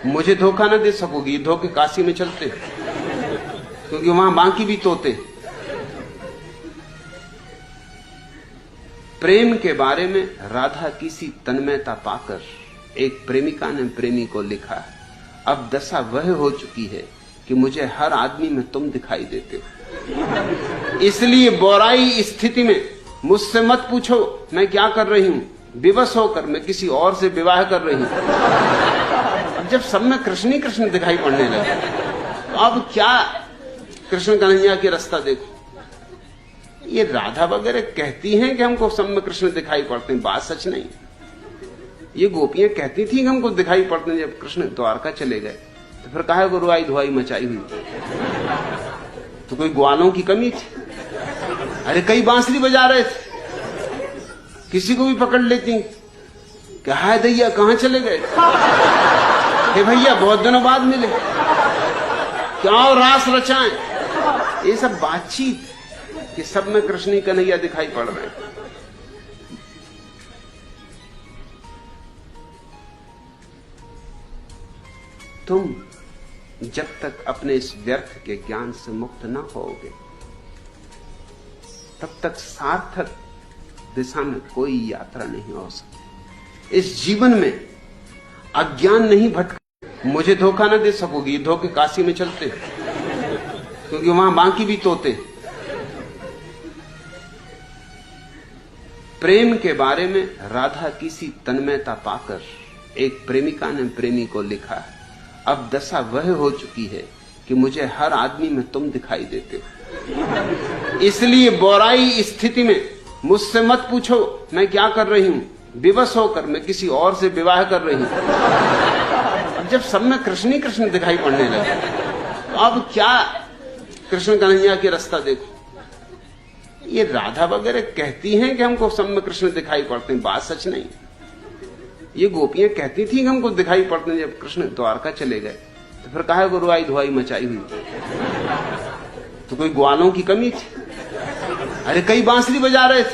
मुझे धोखा न दे सकोगी, धोखे काशी में चलते, क्योंकि वहां बाकी भी तोते। प्रेम के बारे में राधा की सी तन्मयता पाकर एक प्रेमिका ने प्रेमी को लिखा, अब दशा वह हो चुकी है कि मुझे हर आदमी में तुम दिखाई देते हो, इसलिए बोराई स्थिति में मुझसे मत पूछो मैं क्या कर रही हूं, विवश होकर मैं किसी और से विवाह कर रही हूं। जब सब में कृष्ण ही कृष्ण दिखाई पड़ने लगे, तो अब क्या कृष्ण कन्हैया के रास्ता देखो। ये राधा वगैरह कहती हैं कि हमको सब में कृष्ण दिखाई पड़ते हैं, बात सच नहीं। ये गोपियां कहती थी कि हमको दिखाई पड़ते हैं, जब कृष्ण द्वारका चले गए तो फिर काहे को रुआई धुआई मचाई हुई, तो कोई ग्वालों की कमी थी? अरे कई बांसुरी बजा रहे थे, किसी को भी पकड़ लेती, क्या है दैया कहां चले गए, हे भैया बहुत दिनों बाद मिले, क्या और रास रचाएं। ये सब बातचीत कि सब में कृष्ण ही कन्हैया दिखाई पड़ रहे हैं। तुम जब तक अपने इस व्यर्थ के ज्ञान से मुक्त न होगे, तब तक सार्थक दिशा में कोई यात्रा नहीं हो सकती। इस जीवन में अज्ञान नहीं भटक, मुझे धोखा न दे सकोगी, धोखे काशी में चलते, क्योंकि वहां बाकी भी तोते। प्रेम के बारे में राधा की सी तन्मयता पाकर एक प्रेमिका ने प्रेमी को लिखा, अब दशा वह हो चुकी है कि मुझे हर आदमी में तुम दिखाई देते हो, इसलिए बोराई स्थिति में मुझसे मत पूछो मैं क्या कर रही हूं, विवश होकर मैं किसी और से विवाह कर रही हूं। जब सब में कृष्ण ही कृष्ण दिखाई पड़ने लगे, तो अब क्या कृष्ण कन्हैया के रास्ता देखो। ये राधा वगैरह कहती हैं कि हमको सब में कृष्ण दिखाई पड़ते हैं, बात सच नहीं। ये गोपियां कहती थी कि हमको दिखाई पड़ते हैं, जब कृष्ण द्वारका चले गए तो फिर काहे को रुआई धुआई मचाई हुई, तो कोई ग्वालों की कमी थी? अरे कई बांसुरी बजा रहे थे,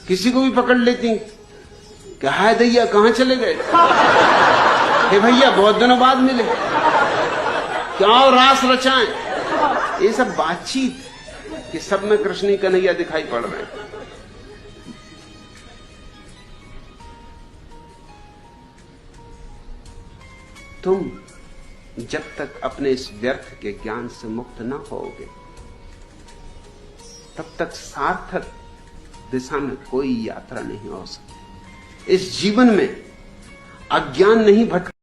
किसी को भी पकड़ लेती, क्या है दैया कहां चले गए, हे भैया बहुत दिनों बाद मिले, क्या और रास रचाएं। ये सब बातचीत कि सब में कृष्ण ही कन्हैया दिखाई पड़ रहे हैं। तुम जब तक अपने इस व्यर्थ के ज्ञान से मुक्त न होगे, तब तक सार्थक दिशा में कोई यात्रा नहीं हो सकती। इस जीवन में अज्ञान नहीं भटक